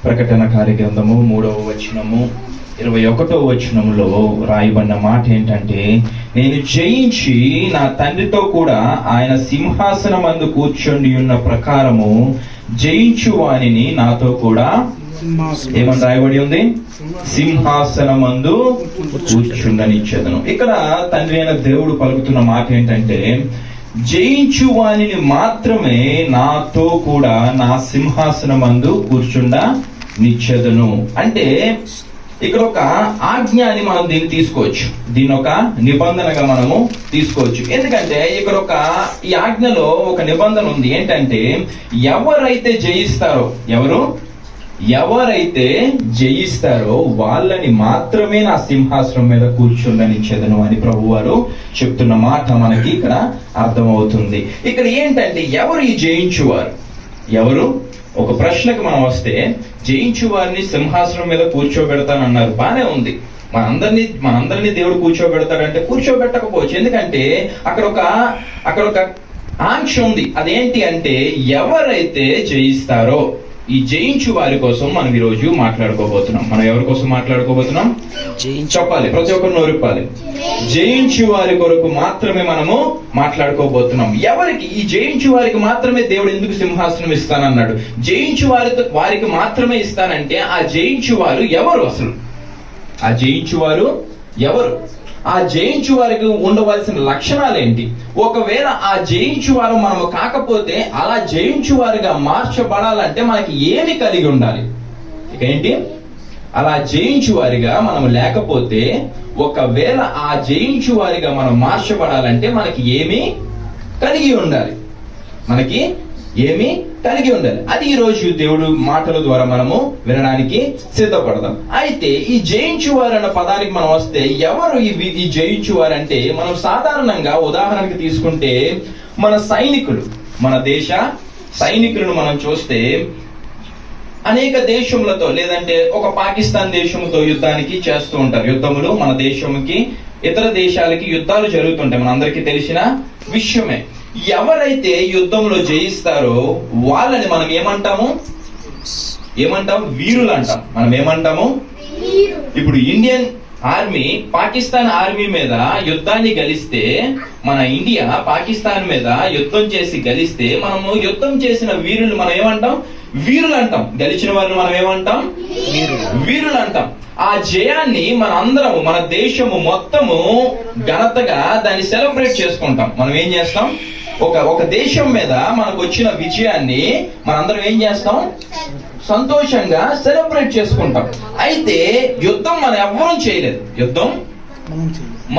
ప్రకటన కార్యగ్రంథము 3వ వచనము 21వ వచనములో రాయబడిన మాట ఏంటంటే, నేను జయించి నా తండ్రితో కూడా ఆయన సింహాసనమందు కూర్చొని ఉన్న ప్రకారము జయించు వానిని నాతో కూడా ఏమని రాయబడి ఉంది? సింహాసనమందు కూర్చుండనిచ్చేదను. ఇక్కడ తండ్రి అయిన దేవుడు పలుకుతున్న మాట ఏంటంటే, జయించు వానిని మాత్రమే నాతో కూడా నా సింహాసనమందు కూర్చుండనిచ్చేదను. అంటే ఇక్కడ ఒక ఆజ్ఞ అని మనం దీన్ని తీసుకోవచ్చు, దీన్ని ఒక నిబంధనగా మనము తీసుకోవచ్చు. ఎందుకంటే ఇక్కడ ఈ ఆజ్ఞలో ఒక నిబంధన ఉంది. ఏంటంటే, ఎవరైతే జయిస్తారో వాళ్ళని మాత్రమే నా సింహాసనం మీద కూర్చుండనిచ్చేదను అని ప్రభువారు చెప్తున్న మాట మనకి ఇక్కడ అర్థమవుతుంది. ఇక్కడ ఏంటంటే, ఎవరు ఈ జయించువారు? ఎవరు? ఒక ప్రశ్నకు మనం వస్తే, జయించు వారిని సింహాసనం మీద కూర్చోబెడతానన్నారు, బానే ఉంది. మనందరినీ దేవుడు కూర్చోబెడతాడంటే కూర్చోబెట్టకపోవచ్చు. ఎందుకంటే అక్కడ ఒక ఆంక్ష ఉంది. అదేంటి అంటే, ఎవరైతే జయిస్తారో, ఈ జయించు వారి కోసం మనం ఈరోజు మాట్లాడుకోబోతున్నాం. మనం ఎవరి కోసం మాట్లాడుకోబోతున్నాం? చెప్పాలి, ప్రతి ఒక్కరు నోరిప్పాలి. జయించు వారి కొరకు మాత్రమే మనము మాట్లాడుకోబోతున్నాం. ఎవరికి? ఈ జయించు వారికి మాత్రమే దేవుడు ఎందుకు సింహాసనం ఇస్తానన్నాడు? జయించు వారికి మాత్రమే ఇస్తానంటే ఆ జయించు వారు ఎవరు? అసలు ఆ జయించు వారు ఎవరు? ఆ జయించు వారికి ఉండవలసిన లక్షణాలు ఏంటి? ఒకవేళ ఆ జయించు వారు మనము కాకపోతే, అలా జయించు వారిగా మార్చబడాలంటే మనకి ఏమి కలిగి ఉండాలి? ఇక ఏంటి? అలా జయించు వారిగా మనం లేకపోతే, ఒకవేళ ఆ జయించు వారిగా మనం మార్చబడాలంటే మనకి ఏమి కలిగి ఉండాలి? అది ఈ రోజు దేవుడు మాటల ద్వారా మనము వినడానికి సిద్ధపడదాం. అయితే ఈ జయించువారు అన్న పదానికి మనం వస్తే, ఎవరు ఈ జయించువారు అంటే, మనం సాధారణంగా ఉదాహరణకి తీసుకుంటే, మన దేశ సైనికులను మనం చూస్తే, అనేక దేశములతో, లేదంటే ఒక పాకిస్తాన్ దేశంతో యుద్ధానికి చేస్తూ ఉంటారు. యుద్ధములు మన దేశంకి ఇతర దేశాలకి యుద్ధాలు జరుగుతుంటాయి, మనందరికీ తెలిసిన విషయమే. ఎవరైతే యుద్ధంలో జయిస్తారో వాళ్ళని మనం ఏమంటాము? వీరులు అంటాం. మనం ఏమంటాము? ఇప్పుడు ఇండియన్ ఆర్మీ పాకిస్తాన్ ఆర్మీ మీద యుద్ధాన్ని గెలిస్తే, మన ఇండియా పాకిస్తాన్ మీద యుద్ధం చేసి గెలిస్తే, మనము యుద్ధం చేసిన వీరులు మనం ఏమంటాం? వీరులు అంటాం. గెలిచిన వారిని మనం ఏమంటాం? వీరులు అంటాం. ఆ జయాన్ని మనందరం, మన దేశము మొత్తము ఘనతగా దాన్ని సెలబ్రేట్ చేసుకుంటాం. మనం ఏం చేస్తాం? ఒక దేశం మీద మనకు వచ్చిన విజయాన్ని మనందరం ఏం చేస్తాం? సంతోషంగా సెలబ్రేట్ చేసుకుంటాం. అయితే యుద్ధం మనం ఎవ్వరం చేయలేదు.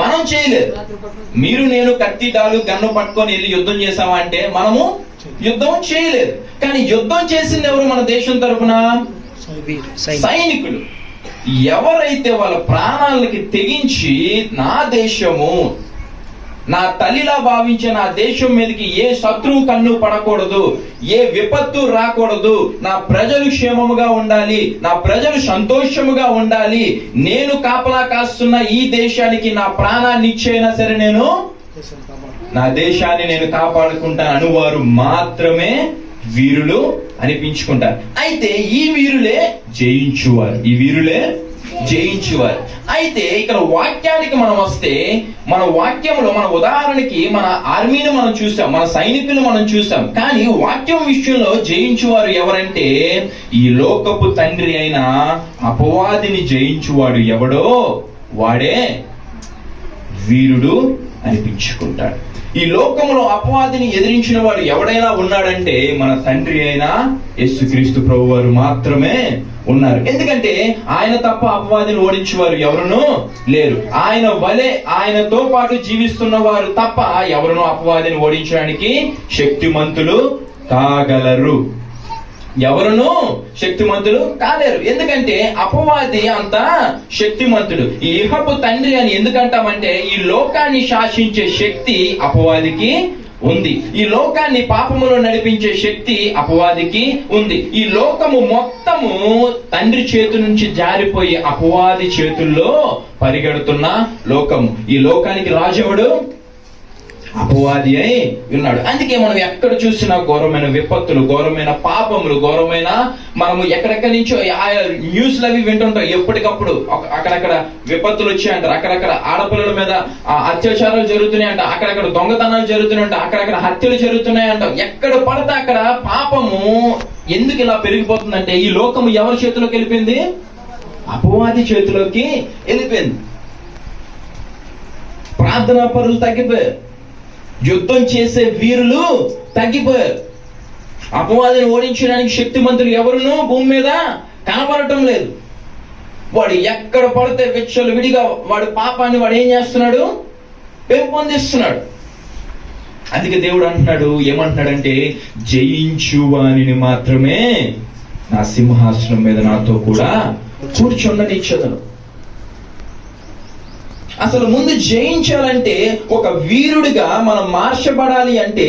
మనం చేయలేదు. మీరు నేను కత్తి డాలు గన్ను పట్టుకొని వెళ్ళి యుద్ధం చేసామా అంటే మనము యుద్ధం చేయలేదు. కానీ యుద్ధం చేసింది ఎవరు? మన దేశం తరపున సైనికులు. ఎవరైతే వాళ్ళ ప్రాణాలకి తెగించి, నా దేశము నా తల్లిలా భావించే నా దేశం మీదకి ఏ శత్రువు కన్ను పడకూడదు, ఏ విపత్తు రాకూడదు, నా ప్రజలు క్షేమముగా ఉండాలి, నా ప్రజలు సంతోషముగా ఉండాలి, నేను కాపలా కాస్తున్న ఈ దేశానికి నా ప్రాణాన్ని ఇచ్చైనా సరే నేను నా దేశాన్ని నేను కాపాడుకుంటాను అనువారు మాత్రమే వీరులు అనిపించుకుంటారు. అయితే ఈ వీరులే జయించువారు. అయితే ఇక్కడ వాక్యానికి మనం వస్తే, మన వాక్యంలో మన ఉదాహరణకి మన ఆర్మీని మనం చూసాం, మన సైనికులు మనం చూసాం. కానీ వాక్యం విషయంలో జయించువారు ఎవరంటే, ఈ లోకపు తండ్రి అయిన అపవాదిని జయించువాడు ఎవడో వాడే వీరుడు అనిపించుకుంటాడు. ఈ లోకంలో అపవాదిని ఎదిరించిన వాడు ఎవడైనా ఉన్నాడంటే, మన తండ్రి అయిన యేసుక్రీస్తు ప్రభువారు మాత్రమే ఉన్నారు. ఎందుకంటే ఆయన తప్ప అపవాదిని ఓడించేవారు ఎవరునూ లేరు. ఆయన వలె, ఆయనతో పాటు జీవిస్తున్న వారు తప్ప ఎవరునూ అపవాదిని ఓడించడానికి శక్తిమంతులు కాగలరు. ఎవరునూ శక్తిమంతులు కాలేరు. ఎందుకంటే అపవాది అంత శక్తిమంతుడు. ఈ ఇహపు తండ్రి అని ఎందుకంటామంటే, ఈ లోకాన్ని శాసించే శక్తి అపవాదికి ఉంది. ఈ లోకాన్ని పాపములో నడిపించే శక్తి అపవాదికి ఉంది. ఈ లోకము మొత్తము తండ్రి చేతి నుంచి జారిపోయి అపవాది చేతుల్లో పరిగెడుతున్న లోకము. ఈ లోకానికి రాజెవడు? అపవాది అయి ఉన్నాడు. అందుకే మనం ఎక్కడ చూసినా ఘోరమైన విపత్తులు, ఘోరమైన పాపములు, ఘోరమైన మనము ఎక్కడెక్కడి నుంచో న్యూస్లు అవి వింటుంటాం. ఎప్పటికప్పుడు అక్కడక్కడ విపత్తులు వచ్చాయంటారు, అక్కడక్కడ ఆడపిల్లల మీద అత్యాచారాలు జరుగుతున్నాయంట, అక్కడక్కడ దొంగతనాలు జరుగుతున్నాయంట, అక్కడక్కడ హత్యలు జరుగుతున్నాయంట. ఎక్కడ పడితే అక్కడ పాపము ఎందుకు ఇలా పెరిగిపోతుందంటే ఈ లోకము ఎవరి చేతిలోకి వెళ్ళిపోయింది? అపవాది చేతిలోకి వెళ్ళిపోయింది. ప్రార్థనా పరులు తగ్గిపోయారు, యుద్ధం చేసే వీరులు తగ్గిపోయారు. అపవాదిని ఓడించడానికి శక్తిమంతులు ఎవరునూ భూమి మీద కనబడటం లేదు. వాడు ఎక్కడ పడితే విచ్చలు విడిగా వాడు పాపాన్ని వాడు ఏం చేస్తున్నాడు? పెంపొందిస్తున్నాడు. అందుకే దేవుడు అంటున్నాడు, ఏమంటున్నాడంటే జయించు వానిని మాత్రమే నా సింహాసనం మీద నాతో కూడా కూర్చుండనిచ్చదను. అసలు ముందు జయించాలంటే, ఒక వీరుడిగా మనం మార్చబడాలి అంటే,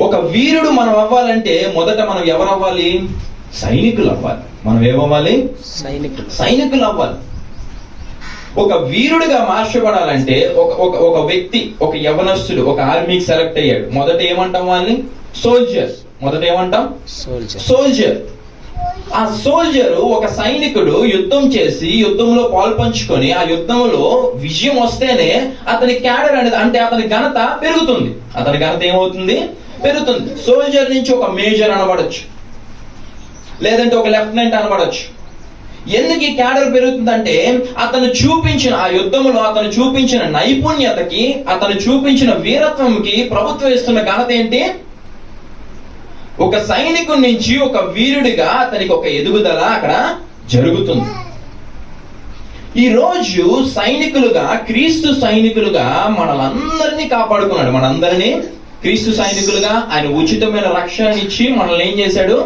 ఒక వీరుడు మనం అవ్వాలంటే మొదట మనం ఎవరు అవ్వాలి? సైనికులు అవ్వాలి. మనం ఏమవ్వాలి? సైనికులు అవ్వాలి. ఒక వీరుడిగా మార్చబడాలంటే ఒక వ్యక్తి, ఒక యవనస్తుడు ఒక ఆర్మీకి సెలెక్ట్ అయ్యాడు. మొదట ఏమంటాం వాళ్ళని? సోల్జర్. మొదట ఏమంటాం? సోల్జర్. ఆ సోల్జరు, ఒక సైనికుడు యుద్ధం చేసి యుద్ధంలో పాల్పంచుకొని ఆ యుద్ధంలో విజయం వస్తేనే అతని క్యాడర్ అనేది, అంటే అతని ఘనత పెరుగుతుంది. అతని ఘనత ఏమవుతుంది? పెరుగుతుంది. సోల్జర్ నుంచి ఒక మేజర్ అనబడచ్చు, లేదంటే ఒక లెఫ్టినెంట్ అనబడచ్చు. ఎందుకు ఈ క్యాడర్ పెరుగుతుందంటే అతను చూపించిన ఆ యుద్ధంలో అతను చూపించిన నైపుణ్యతకి, అతను చూపించిన వీరత్వంకి ప్రభుత్వం ఇస్తున్న ఘనత ఏంటి? ఒక సైనికుడి నుంచి ఒక వీరుడిగా అతనికి ఒక ఎదుగుదల అక్కడ జరుగుతుంది. ఈ రోజు సైనికులుగా, క్రీస్తు సైనికులుగా మనలందరినీ కాపాడుకున్నాడు. మనందరినీ క్రీస్తు సైనికులుగా ఆయన ఉచితమైన రక్షణ ఇచ్చి మనల్ని ఏం చేశాడు?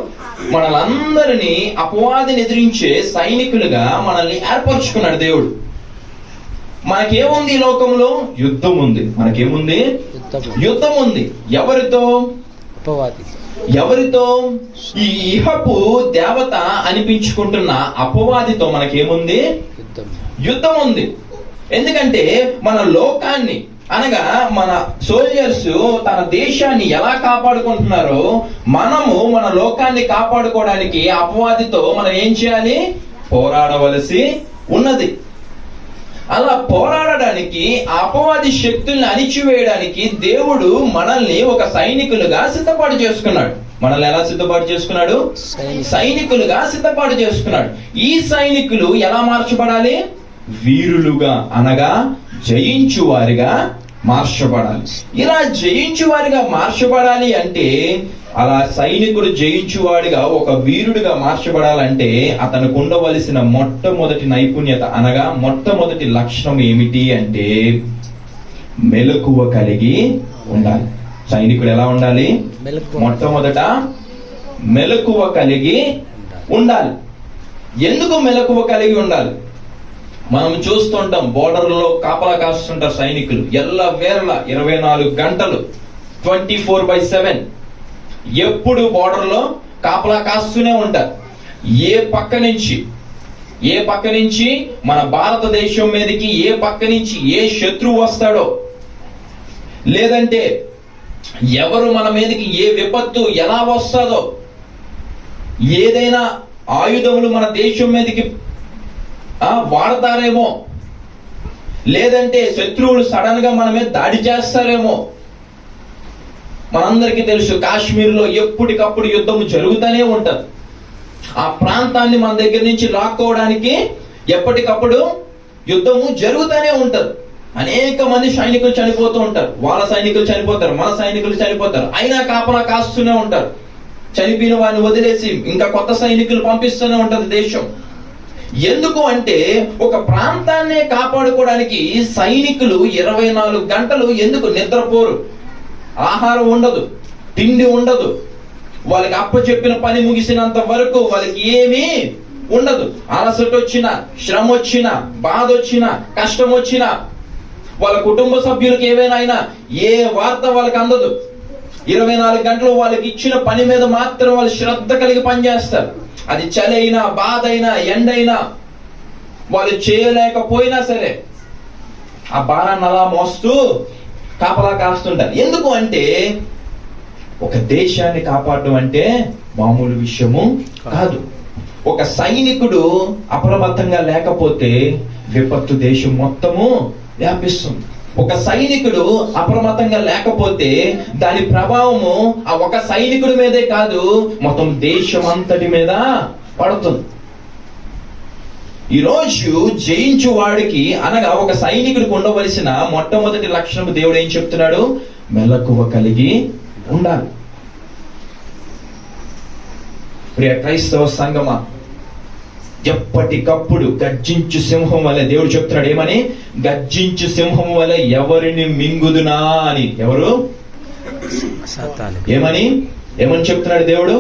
మనలందరినీ అపవాదిని ఎదిరించే సైనికులుగా మనల్ని ఏర్పరచుకున్నాడు దేవుడు. మనకేముంది? ఈ లోకంలో యుద్ధం ఉంది. మనకేముంది? యుద్ధం ఉంది. ఎవరితో? ఎవరితో? ఈ ఇహపు దేవత అనిపించుకుంటున్న అపవాదితో మనకేముంది? యుద్ధం ఉంది. ఎందుకంటే మన లోకాన్ని, అనగా మన సోల్జర్స్ తన దేశాన్ని ఎలా కాపాడుకుంటున్నారో మనము మన లోకాన్ని కాపాడుకోవడానికి అపవాదితో మనం ఏం చేయాలి? పోరాడవలసి ఉన్నది. అలా పోరాడడానికి, అపవాది శక్తుల్ని అణిచివేయడానికి దేవుడు మనల్ని ఒక సైనికులుగా సిద్ధపాటు చేసుకున్నాడు. మనల్ని ఎలా సిద్ధపాటు చేసుకున్నాడు? సైనికులుగా సిద్ధపాటు చేసుకున్నాడు. ఈ సైనికులు ఎలా మార్చబడాలి? వీరులుగా, అనగా జయించు వారిగా మార్చబడాలి. ఇలా జయించు వారిగా మార్చబడాలి అంటే, అలా సైనికుడు జయించువాడిగా, ఒక వీరుడిగా మార్చబడాలంటే అతనికి ఉండవలసిన మొట్టమొదటి నైపుణ్యత, అనగా మొట్టమొదటి లక్షణం ఏమిటి అంటే మెలకువ కలిగి ఉండాలి. సైనికుడు ఎలా ఉండాలి? మొట్టమొదట మెలకువ కలిగి ఉండాలి. ఎందుకు మెలకువ కలిగి ఉండాలి? మనం చూస్తుంటాం, బోర్డర్లో కాపలా కాస్తుంటారు సైనికులు. ఎల్లవేళ 24 గంటలు 24/7 ఎప్పుడు బోర్డర్లో కాపలా కాస్తూనే ఉంటారు. ఏ పక్క నుంచి మన భారతదేశం మీదకి ఏ పక్క నుంచి ఏ శత్రువు వస్తాడో, లేదంటే ఎవరు మన మీదకి ఏ విపత్తు ఎలా వస్తుందో, ఏదైనా ఆయుధములు మన దేశం మీదకి వాడతారేమో, లేదంటే శత్రువులు సడన్ గా మన మీద దాడి చేస్తారేమో. మనందరికీ తెలుసు, కాశ్మీర్లో ఎప్పటికప్పుడు యుద్ధము జరుగుతూనే ఉంటది. ఆ ప్రాంతాన్ని మన దగ్గర నుంచి లాక్కోవడానికి ఎప్పటికప్పుడు యుద్ధము జరుగుతూనే ఉంటది. అనేక మంది సైనికులు చనిపోతూ ఉంటారు. వాళ్ళ సైనికులు చనిపోతారు, మన సైనికులు చనిపోతారు. అయినా కాపలా కాస్తూనే ఉంటారు. చనిపోయిన వారిని వదిలేసి ఇంకా కొత్త సైనికులు పంపిస్తూనే ఉంటది దేశం. ఎందుకు అంటే ఒక ప్రాంతాన్ని కాపాడుకోవడానికి సైనికులు 24 గంటలు ఎందుకు నిద్రపోరు? ఆహారం ఉండదు, తిండి ఉండదు, వాళ్ళకి అప్పచెప్పిన పని ముగిసినంత వరకు వాళ్ళకి ఏమీ ఉండదు. అలసట వచ్చినా, శ్రమ వచ్చినా, బాధ వచ్చినా, కష్టం వచ్చినా, వాళ్ళ కుటుంబ సభ్యులకు ఏవైనా అయినా ఏ వార్త వాళ్ళకి అందదు. 24 గంటలు వాళ్ళకి ఇచ్చిన పని మీద మాత్రం వాళ్ళు శ్రద్ధ కలిగి పనిచేస్తారు. అది చలి అయినా, బాధ అయినా, ఎండైనా, వాళ్ళు చేయలేకపోయినా సరే ఆ భారాన్ని అలా మోస్తూ కాపలా కాస్తుంటారు. ఎందుకు అంటే ఒక దేశాన్ని కాపాడటం అంటే మామూలు విషయము కాదు. ఒక సైనికుడు అప్రమత్తంగా లేకపోతే విపత్తు దేశం మొత్తము వ్యాపిస్తుంది. ఒక సైనికుడు అప్రమత్తంగా లేకపోతే దాని ప్రభావము ఆ ఒక సైనికుడి మీదే కాదు, మొత్తం దేశం అంతటి మీద పడుతుంది. ఈరోజు జయించు వాడికి అనగా ఒక సైనికుడికి ఉండవలసిన మొట్టమొదటి లక్షణం దేవుడు ఏం చెప్తున్నాడు? మెలకువ కలిగి ఉండాలి. ప్రియ క్రైస్తవ సంగమా, ఎప్పటికప్పుడు గర్జించు సింహం వలె దేవుడు చెప్తున్నాడు. ఏమని? గర్జించు సింహం వలె ఎవరిని మింగుదునా అని. ఎవరు? ఏమని చెప్తున్నాడు దేవుడు?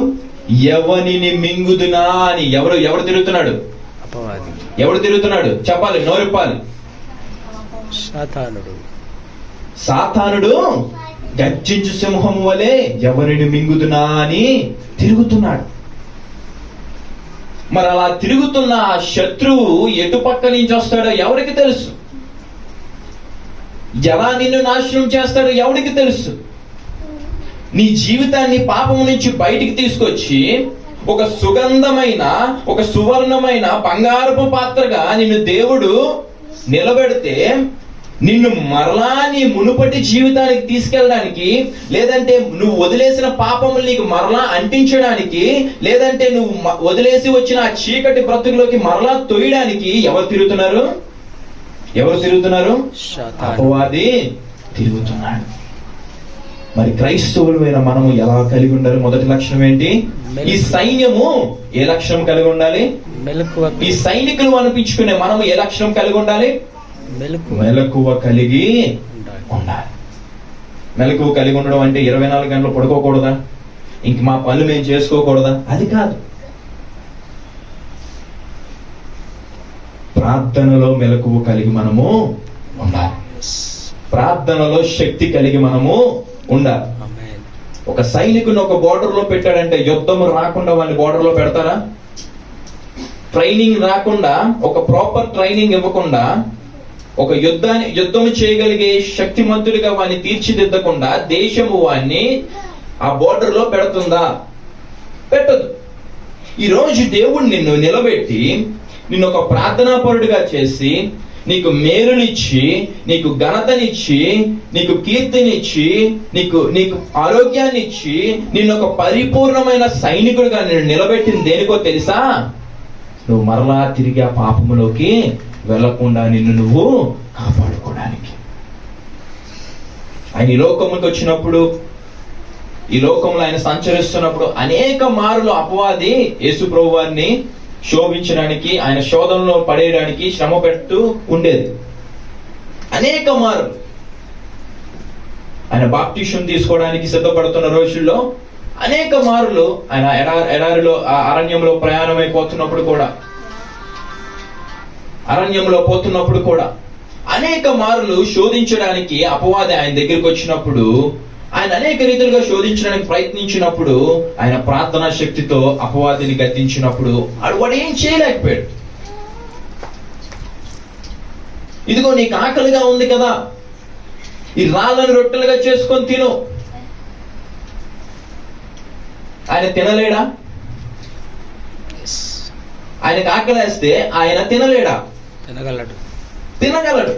ఎవరిని మింగుదునా అని. ఎవరు తిరుగుతున్నాడు? ఎవడు తిరుగుతున్నాడు? చెప్పాలి, నోరిప్పాలి. సాతానుడు గర్జించు సింహం వలె ఎవరిని మింగుదునా అని తిరుగుతున్నాడు. మరి అలా తిరుగుతున్న ఆ శత్రువు ఎటుపక్క నుంచి వస్తాడో ఎవరికి తెలుసు? ఎలా నిన్ను నాశనం చేస్తాడో ఎవరికి తెలుసు? నీ జీవితాన్ని పాపము నుంచి బయటికి తీసుకొచ్చి ఒక సుగంధమైన, ఒక సువర్ణమైన బంగారపు పాత్రగా నిన్ను దేవుడు నిలబెడితే, నిన్ను మరలా నీ మునుపటి జీవితానికి తీసుకెళ్ళడానికి, లేదంటే నువ్వు వదిలేసిన పాపములు నీకు మరలా అంటించడానికి, లేదంటే నువ్వు వదిలేసి వచ్చిన ఆ చీకటి బ్రతుకులోకి మరలా తొయ్యడానికి ఎవరు తిరుగుతున్నారు? అపవాది తిరుగుతున్నాడు. మరి క్రైస్తవులమైన మనము ఎలా కలిగి ఉండాలి? మొదటి లక్షణం ఏంటి? ఈ సైన్యము ఏ లక్షణం కలిగి ఉండాలి? ఈ సైనికులు అనిపించుకునే మనము ఏ లక్షణం కలిగి ఉండాలి? మెలకువ కలిగి ఉండాలి. మెలకువ కలిగి ఉండడం అంటే 24 గంటలు పడుకోకూడదా, ఇంక మా పనులు మేము చేసుకోకూడదా? అది కాదు. ప్రార్థనలో మెలకువ కలిగి మనము ఉండాలి. ప్రార్థనలో శక్తి కలిగి మనము ఉండాలి. ఒక సైనికుని ఒక బోర్డర్ లో పెట్టాడంటే యుద్ధం రాకుండా వాళ్ళని బోర్డర్ లో పెడతారా? ట్రైనింగ్ రాకుండా, ఒక ప్రాపర్ ట్రైనింగ్ ఇవ్వకుండా, ఒక యుద్ధము చేయగలిగే శక్తిమంతుడిగా వాడిని తీర్చిదిద్దకుండా దేశము వాడిని ఆ బోర్డర్ లో పెడుతుందా? పెట్టదు. ఈరోజు దేవుడు నిన్ను నిలబెట్టి నిన్ను ఒక ప్రార్థనాపరుడిగా చేసి నీకు మేలునిచ్చి, నీకు ఘనతనిచ్చి, నీకు కీర్తినిచ్చి, నీకు ఆరోగ్యాన్ని ఇచ్చి, నిన్ను ఒక పరిపూర్ణమైన సైనికుడిగా నిన్ను నిలబెట్టింది దేనికో తెలుసా? నువ్వు మరలా తిరిగి ఆ పాపములోకి వెళ్లకుండా నిన్ను నువ్వు కాపాడుకోవడానికి. ఆయన ఈ లోకముకి వచ్చినప్పుడు, ఈ లోకంలో ఆయన సంచరిస్తున్నప్పుడు అనేక మారులు అపవాది యేసు ప్రభు వారిని శోభించడానికి, ఆయన శోధనలో పడేయడానికి శ్రమ పెడుతూ ఉండేది. అనేక మారులు ఆయన బాప్టిషన్ తీసుకోవడానికి సిద్ధపడుతున్న రోజుల్లో అనేక మారులు ఆయన ఎడారిలో అరణ్యంలో ప్రయాణమైపోతున్నప్పుడు కూడా అనేక మారులు శోధించడానికి అపవాది ఆయన దగ్గరికి వచ్చినప్పుడు, ఆయన అనేక రీతిలుగా శోధించడానికి ప్రయత్నించినప్పుడు, ఆయన ప్రార్థనా శక్తితో అపవాదిని గద్దించినప్పుడు వాడు ఏం చేయలేకపోయాడు. ఇదిగో నీకు ఆకలిగా ఉంది కదా, ఈ రాళ్ళను రొట్టెలుగా చేసుకొని తిను. ఆయన తినలేడా? ఆయనకు ఆకలేస్తే ఆయన తినలేడా? తినగలడు.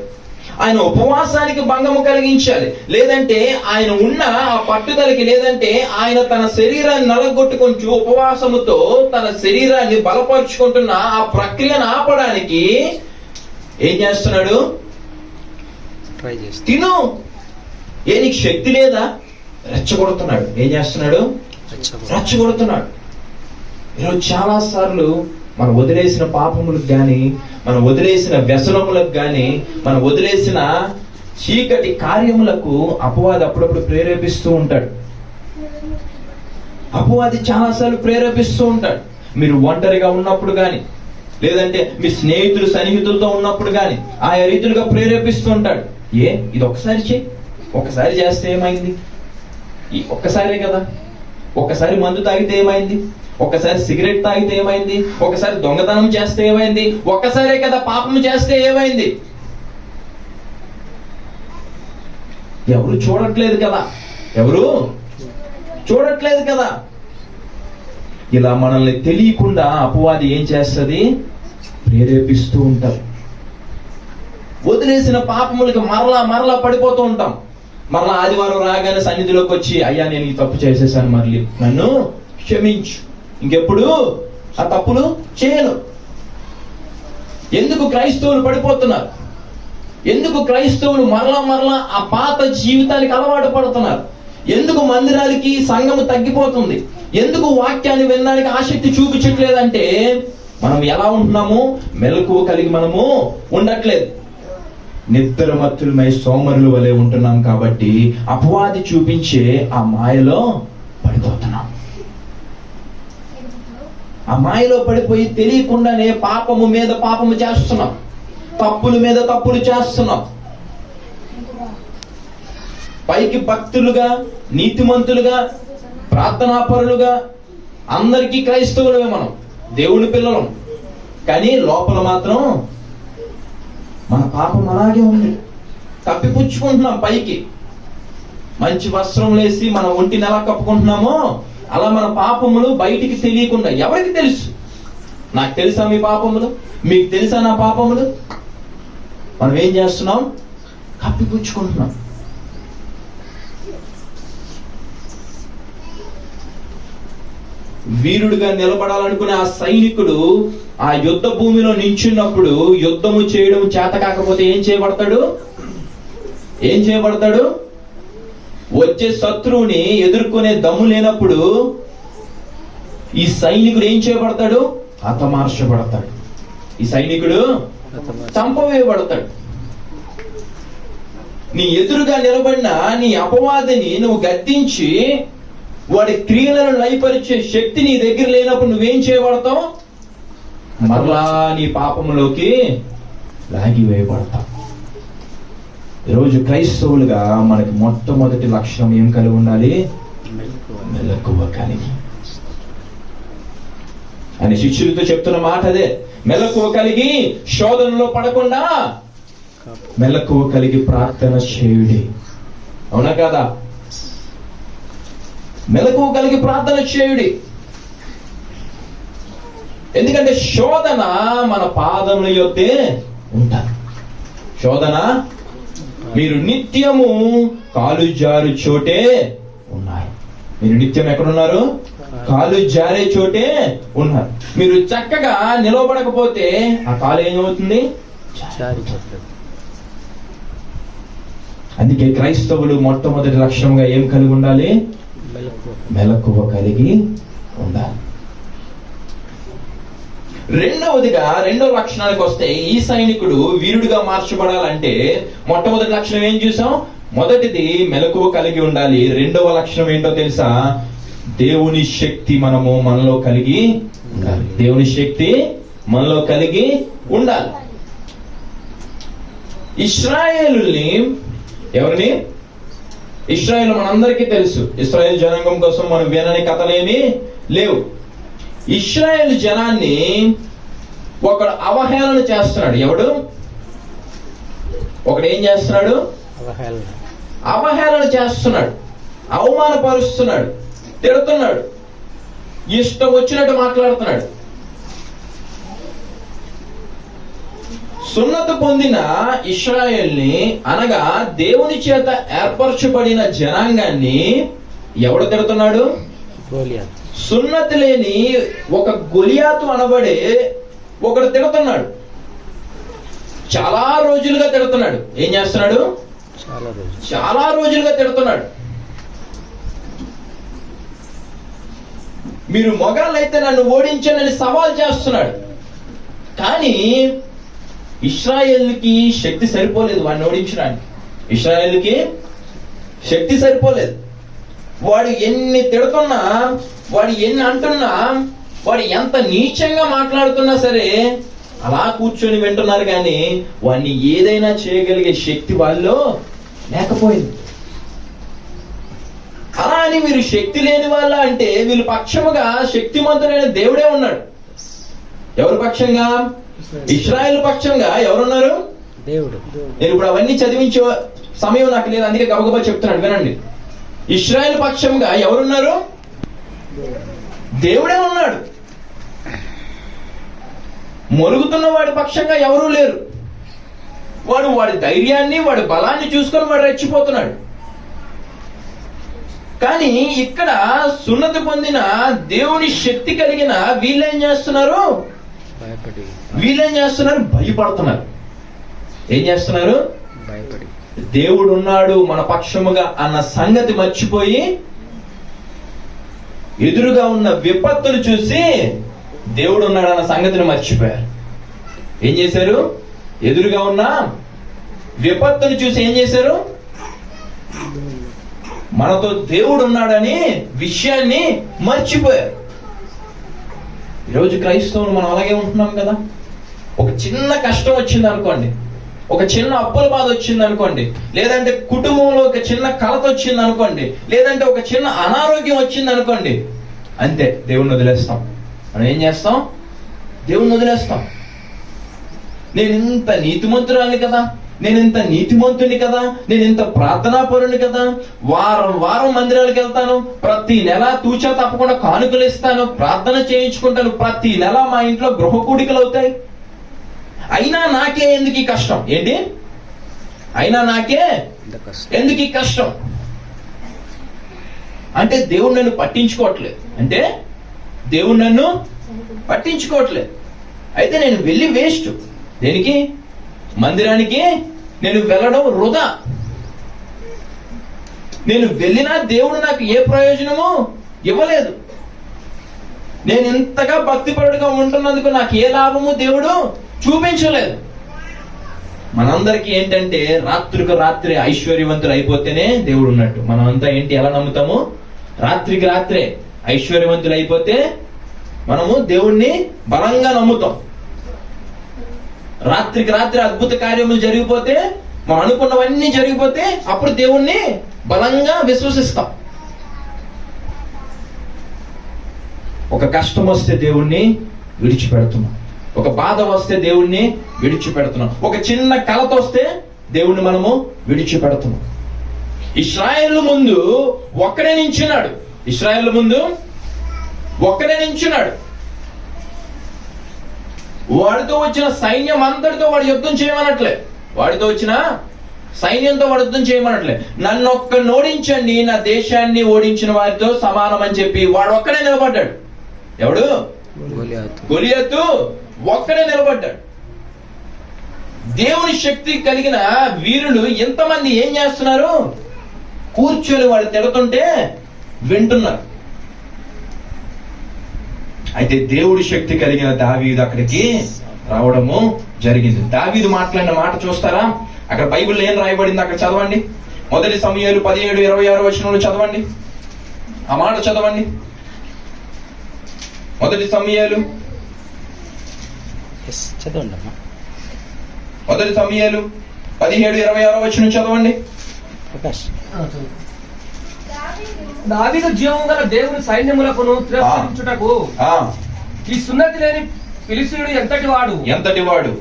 ఆయన ఉపవాసానికి భంగము కలిగించాలి. లేదంటే ఆయన ఉన్న ఆ పట్టుదలకి, లేదంటే ఆయన తన శరీరాన్ని నలగొట్టుకుంటూ ఉపవాసముతో తన శరీరాన్ని బలపరుచుకుంటున్న ఆ ప్రక్రియను ఆపడానికి ఏం చేస్తున్నాడు? తిను. నీకు శక్తి లేదా? రెచ్చగొడుతున్నాడు. ఏం చేస్తున్నాడు? రెచ్చగొడుతున్నాడు. ఈరోజు చాలా సార్లు మనం వదిలేసిన పాపములకు కానీ, మనం వదిలేసిన వ్యసనములకు కానీ, మనం వదిలేసిన చీకటి కార్యములకు అపవాది అప్పుడప్పుడు ప్రేరేపిస్తూ ఉంటాడు. అపవాది చాలాసార్లు ప్రేరేపిస్తూ ఉంటాడు. మీరు ఒంటరిగా ఉన్నప్పుడు కానీ, లేదంటే మీ స్నేహితులు సన్నిహితులతో ఉన్నప్పుడు కానీ ఆయా రీతులుగా ప్రేరేపిస్తూ ఉంటాడు. ఇది ఒకసారి చేయి, ఒకసారి చేస్తే ఏమైంది? ఒక్కసారే కదా. ఒకసారి మందు తాగితే ఏమైంది? ఒకసారి సిగరెట్ తాగితే ఏమైంది? ఒకసారి దొంగతనం చేస్తే ఏమైంది? ఒక్కసారే కదా పాపం చేస్తే ఏమైంది? ఎవరు చూడట్లేదు కదా, ఎవరు చూడట్లేదు కదా. ఇలా మనల్ని తెలియకుండా అపవాది ఏం చేస్తుంది, ప్రేరేపిస్తూ ఉంటారు. వదిలేసిన పాపములకి మరలా పడిపోతూ ఉంటాం. మరలా ఆదివారం రాగానే సన్నిధిలోకి వచ్చి, అయ్యా నేను ఈ తప్పు చేసేసాను, మళ్ళీ నన్ను క్షమించు, ఇంకెప్పుడు ఆ తప్పులు చేయను. ఎందుకు క్రైస్తవులు పడిపోతున్నారు? ఎందుకు క్రైస్తవులు మరలా ఆ పాత జీవితానికి అలవాటు పడుతున్నారు? ఎందుకు మందిరాలకి సంఘము తగ్గిపోతుంది? ఎందుకు వాక్యాన్ని వినడానికి ఆసక్తి చూపించట్లేదంటే మనం ఎలా ఉంటున్నాము, మెలకువ కలిగి మనము ఉండట్లేదు. నిద్రమత్తులమై సోమరులు వలె ఉంటున్నాం కాబట్టి అపవాది చూపించే ఆ మాయలో పడిపోతున్నాం. ఆ మాయలో పడిపోయి తెలియకుండానే పాపము మీద పాపము చేస్తున్నాం, తప్పుల మీద తప్పులు చేస్తున్నాం. పైకి భక్తులుగా, నీతిమంతులుగా, ప్రార్థనాపరులుగా, అందరికీ క్రైస్తవులమే, మనం దేవుని పిల్లలం. కానీ లోపల మాత్రం మన పాపం అలాగే ఉంది. కప్పిపుచ్చుకుంటున్నాం. పైకి మంచి వస్త్రం వేసి మన ఒంటిని ఎలా కప్పుకుంటున్నామో అలా మన పాపములు బయటికి తెలియకుండా. ఎవరికి తెలుసు? నాకు తెలుసా మీ పాపములు? మీకు తెలుసా నా పాపములు? మనం ఏం చేస్తున్నాం? కప్పిపుచ్చుకుంటున్నాం. వీరుడిగా నిలబడాలనుకునే ఆ సైనికుడు ఆ యుద్ధ భూమిలో నించున్నప్పుడు యుద్ధము చేయడం చేత కాకపోతే ఏం చేయబడతాడు? వచ్చే శత్రువుని ఎదుర్కొనే దమ్ము లేనప్పుడు ఈ సైనికుడు ఏం చేయబడతాడు? హతమార్చబడతాడు. ఈ సైనికుడు చంపవేయబడతాడు. నీ ఎదురుగా నిలబడిన నీ అపవాదిని నువ్వు గద్దించి వాడి క్రియలను లయపరిచే శక్తి నీ దగ్గర లేనప్పుడు నువ్వేం చేయబడతావు? మరలా నీ పాపములోకి లాగివేయబడతావు. ఈరోజు క్రైస్తవులుగా మనకి మొట్టమొదటి లక్షణం ఏం కలిగి ఉండాలి? మెలకువ కలిగి. అని శిష్యులతో చెప్తున్న మాట అదే. మెలకువ కలిగి శోధనలో పడకుండా మెలకువ కలిగి ప్రార్థన చేయుడి. అవునా కదా? మెలకువ కలిగి ప్రార్థన చేయుడి. ఎందుకంటే శోధన మన పాదముల యొద్దే ఉంటారు. శోధన మీరు నిత్యము కాలు జారు చోటే ఉన్నారు. మీరు నిత్యం ఎక్కడున్నారు? కాలు జారే చోటే ఉన్నారు. మీరు చక్కగా నిలవబడకపోతే ఆ కాలు ఏమవుతుంది? అందుకే క్రైస్తవులు మొట్టమొదటి లక్ష్యంగా ఏం కలిగి ఉండాలి? మెలకువ కలిగి ఉండాలి. రెండో లక్షణానికి వస్తే, ఈ సైనికుడు వీరుడిగా మార్చబడాలంటే మొట్టమొదటి లక్షణం ఏం చూసాం? మొదటిది మెలకువ కలిగి ఉండాలి. రెండవ లక్షణం ఏంటో తెలుసా? దేవుని శక్తి మనలో కలిగి ఉండాలి. దేవుని శక్తి మనలో కలిగి ఉండాలి. ఇశ్రాయేలుని, ఎవరిని? ఇశ్రాయేలు మనందరికీ తెలుసు. ఇశ్రాయేల్ జనాంగం కోసం మనం వినని కథలేమి లేవు. ఇశ్రాయేల్ జనాన్ని ఒకడు అవహేళన చేస్తున్నాడు. ఎవడు? ఒకడు ఏం చేస్తున్నాడు? అవహేళన చేస్తున్నాడు, అవమానపరుస్తున్నాడు, తిడుతున్నాడు, ఇష్టం వచ్చినట్టు మాట్లాడుతున్నాడు. సున్నతి పొందిన ఇశ్రాయేల్ని, అనగా దేవుని చేత ఏర్పరచబడిన జనాంగాన్ని ఎవడు తిడుతున్నాడు? సున్నతి లేని ఒక గొలియాతు అనబడే ఒకడు తిడుతున్నాడు. చాలా రోజులుగా తిడుతున్నాడు. ఏం చేస్తున్నాడు? చాలా రోజులుగా తిడుతున్నాడు. మీరు మొగాళ్ళైతే నన్ను ఓడించనని సవాల్ చేస్తున్నాడు. కానీ ఇశ్రాయేలుకి శక్తి సరిపోలేదు వాడిని ఓడించడానికి. ఇశ్రాయేలుకి శక్తి సరిపోలేదు. వాడు ఎన్ని తిడుతున్నా, వాడు ఎన్ని అంటున్నా, వాడు ఎంత నీచంగా మాట్లాడుతున్నా సరే అలా కూర్చొని వింటున్నారు. కానీ వాడిని ఏదైనా చేయగలిగే శక్తి వాళ్ళలో లేకపోయింది. అలా అని మీరు శక్తి లేని వాళ్ళ అంటే వీళ్ళు పక్షముగా శక్తిమంతుడైన దేవుడే ఉన్నాడు. ఎవరి పక్షంగా? ఇశ్రాయేలు పక్షంగా ఎవరున్నారు? దేవుడు. నేను ఇప్పుడు అవన్నీ చదివించే సమయం నాకు లేదు, అందుకే గబగబా చెప్తున్నాడు, వినండి. ఇశ్రాయేల్ పక్షంగా ఎవరున్నారు? దేవుడే ఉన్నాడు. మొరుగుతున్న వాడి పక్షంగా ఎవరూ లేరు. వాడి ధైర్యాన్ని, వాడి బలాన్ని చూసుకొని వాడు రెచ్చిపోతున్నాడు. కానీ ఇక్కడ సున్నతి పొందిన దేవుని శక్తి కలిగిన వీళ్ళేం చేస్తున్నారు? భయపడుతున్నారు. ఏం చేస్తున్నారు? భయపడి. దేవుడు ఉన్నాడు మన పక్షముగా అన్న సంగతి మర్చిపోయి ఎదురుగా ఉన్న విపత్తులు చూసి దేవుడు ఉన్నాడు అన్న సంగతిని మర్చిపోయారు. ఏం చేశారు? ఎదురుగా ఉన్న విపత్తును చూసి ఏం చేశారు? మనతో దేవుడు ఉన్నాడని విషయాన్ని మర్చిపోయారు. ఈరోజు క్రైస్తవులు మనం అలాగే ఉంటున్నాం కదా. ఒక చిన్న కష్టం వచ్చింది అనుకోండి, ఒక చిన్న అప్పుల బాధ వచ్చింది అనుకోండి, లేదంటే కుటుంబంలో ఒక చిన్న కలత వచ్చింది అనుకోండి, లేదంటే ఒక చిన్న అనారోగ్యం వచ్చింది అనుకోండి, అంతే, దేవుణ్ణి వదిలేస్తాం. మనం ఏం చేస్తాం? దేవుణ్ణి వదిలేస్తాం. నేను ఇంత నీతిమంతురాలి కదా, నేను ఇంత నీతిమంతుని కదా, నేను ఇంత ప్రార్థనాపరుని కదా, వారం మందిరాలకు వెళ్తాను, ప్రతి నెల తూచా తప్పకుండా కానుకలు ఇస్తాను, ప్రార్థన చేయించుకుంటాను, ప్రతి నెల మా ఇంట్లో గృహ కూడికలు అవుతాయి, అయినా నాకే ఎందుకు ఈ కష్టం? ఏంటి? అయినా నాకే ఎందుకు ఈ కష్టం? అంటే దేవుడు నన్ను పట్టించుకోవట్లేదు. అంటే దేవుడు నన్ను పట్టించుకోవట్లేదు. అయితే నేను వెళ్ళి వేస్ట్. దేనికి? మందిరానికి నేను వెళ్ళడం వృధా. నేను వెళ్ళినా దేవుడు నాకు ఏ ప్రయోజనము ఇవ్వలేదు. నేను ఇంతగా భక్తిపరుడుగా ఉంటున్నందుకు నాకు ఏ లాభము దేవుడు చూపించలేదు. మనందరికీ ఏంటంటే రాత్రికి రాత్రే ఐశ్వర్యవంతులు అయిపోతేనే దేవుడు ఉన్నట్టు. మనం అంతా ఏంటి, ఎలా నమ్ముతాము? రాత్రికి రాత్రే ఐశ్వర్యవంతులు అయిపోతే మనము దేవుణ్ణి బలంగా నమ్ముతాం. రాత్రికి రాత్రి అద్భుత కార్యములు జరిగిపోతే, మనం అనుకున్నవన్నీ జరిగిపోతే అప్పుడు దేవుణ్ణి బలంగా విశ్వసిస్తాం. ఒక కష్టం వస్తే దేవుణ్ణి విడిచిపెడుతున్నాం, ఒక బాధ వస్తే దేవుణ్ణి విడిచిపెడుతున్నాం, ఒక చిన్న కలత వస్తే దేవుణ్ణి మనము విడిచిపెడుతున్నాం. ఇశ్రాయేలు ముందు ఒక్కడే నించున్నాడు. ఇశ్రాయేలు ముందు ఒక్కడే నించున్నాడు. వాడితో వచ్చిన సైన్యం అంతటితో వాడు యుద్ధం చేయమనట్లే. వాడితో వచ్చిన సైన్యంతో వాడు యుద్ధం చేయమనట్లే. నన్ను ఒక్కడిని ఓడించండి, నా దేశాన్ని ఓడించిన వారితో సమానం అని చెప్పి వాడు ఒక్కడే నిలబడ్డాడు. ఎవడు? గొలియాతు ఒక్కడే నిలబడ్డాడు. దేవుని శక్తి కలిగిన వీరులు ఎంతమంది ఏం చేస్తున్నారు? కూర్చొని వాడు తిడుతుంటే వింటున్నారు. అయితే దేవుడి శక్తి కలిగిన దావీదు అక్కడికి రావడము జరిగింది. దావీదు మాట్లాడిన మాట చూస్తారా? అక్కడ బైబిల్లో ఏం రాయబడింది అక్కడ చదవండి. 1 సమూయేలు 17:26 వచనంలో చదవండి. ఆ మాట చదవండి. 1 సమూయేలు 17:26 వచనం చదవండి. దావీదు జీవము గల దేవుని సైన్యములకును తిరస్కరించుటకు ఈ సున్నతి లేని ఫిలిష్తీయుడు ఎంతటి వాడు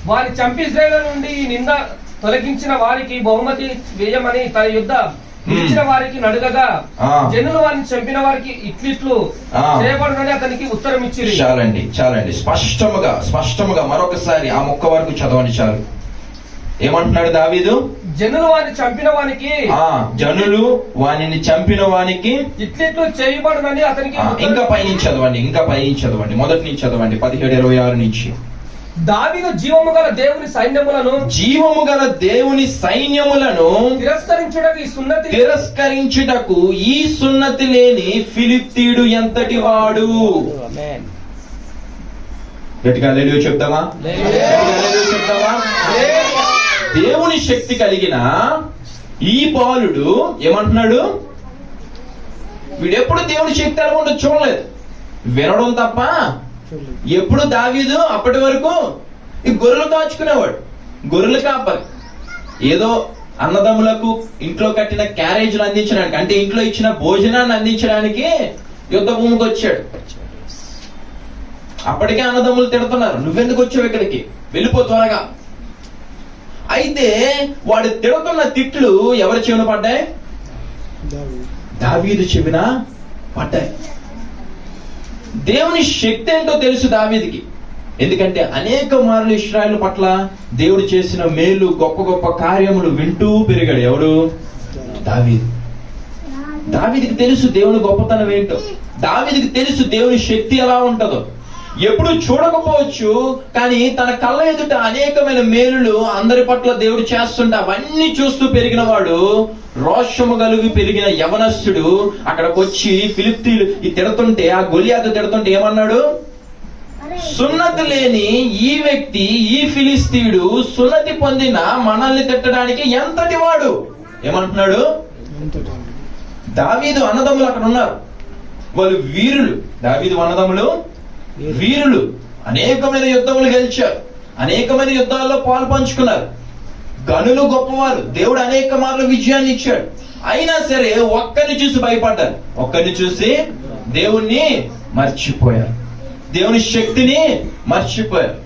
వారిని చంపి ఇశ్రాయేలు నుండి ఈ నింద తొలగించిన వారికి బహుమతి వేయమని తన యుద్ధ పిలిచిన వారికి నడుగగా జనులు వారిని చంపిన వారికి ఇట్లు చేయబడునని అతనికి ఉత్తరం ఇచ్చింది. చాలండి స్పష్టముగా మరొకసారి ఆ మొక్క వరకు చదవండి. చాలు. ఏమంటున్నాడు దావీదు? జనులు వారిని చంపిన వానికి, జనులు వానిని చంపిన వానికి ఇట్లు చేయబడునని అతనికి. ఇంకా పైనుంచి చదవండి. మొదటి నుంచి చదవండి. 17:26 నుంచి. దావీదు జీవము గల దేవుని సైన్యములను తిరస్కరించుటకు ఈ సున్నతి లేని ఫిలిష్తీయుడు ఎంతటి వాడు. గట్టిగా హల్లెలూయా చెప్తామా? దేవుని శక్తి కలిగిన ఈ బాలుడు ఏమంటున్నాడు? వీడెప్పుడు దేవుని శక్తి ఎలా ఉండదు చూడలేదు, వినడం తప్ప. ఎప్పుడు దావీదు అప్పటి వరకు ఈ గొర్రెలు దాచుకునేవాడు, గొర్రెలు కాపరి. ఏదో అన్నదమ్ములకు ఇంట్లో కట్టిన క్యారేజీలు అందించడానికి, అంటే ఇంట్లో ఇచ్చిన భోజనాన్ని అందించడానికి యుద్ధ భూమికి వచ్చాడు. అప్పటికే అన్నదమ్ములు తిడుతున్నారు, నువ్వెందుకు వచ్చావు ఇక్కడికి, వెళ్ళిపో త్వరగా. అయితే వాడు తిడుతున్న తిట్లు ఎవరి చెవిన పడ్డాయి? దావీదు చెవిన పడ్డాయి. దేవుని శక్తి ఏంటో తెలుసు దావీదుకి. ఎందుకంటే అనేక మార్లు ఇశ్రాయేలు పట్ల దేవుడు చేసిన మేలు, గొప్ప గొప్ప కార్యములు వింటూ పెరిగాడు. ఎవడు? దావీదు. దావీదుకి తెలుసు దేవుని గొప్పతనం ఏంటో. దావీదుకి తెలుసు దేవుని శక్తి ఎలా ఉంటుందో. ఎప్పుడు చూడకపోవచ్చు, కానీ తన కళ్ళ ఎదుట అనేకమైన మేలులు అందరి పట్ల దేవుడు చేస్తుంటే అవన్నీ చూస్తూ పెరిగిన వాడు, రోషము కలిగి పెరిగిన యవనస్తుడు అక్కడికి వచ్చి ఫిలిష్తీయులు తిడుతుంటే, ఆ గొలియాతు తిడుతుంటే ఏమన్నాడు? సున్నతి లేని ఈ వ్యక్తి, ఈ ఫిలిష్తీయుడు సున్నతి పొందిన మనల్ని తిట్టడానికి ఎంతటి వాడు? ఏమంటున్నాడు? దావీదు అన్నదమ్ములు అక్కడ ఉన్నారు, వాళ్ళు వీరులు. దావీదు అన్నదమ్ములు వీరులు, అనేకమైన యుద్ధములు గెలిచారు, అనేకమైన యుద్ధాల్లో పాలు పంచుకున్నారు, గనులు గొప్పవారు, దేవుడు అనేక మార్లు విజయాన్ని ఇచ్చాడు. అయినా సరే ఒక్కరిని చూసి భయపడ్డారు, ఒక్కరిని చూసి దేవుణ్ణి మర్చిపోయారు, దేవుని శక్తిని మర్చిపోయారు.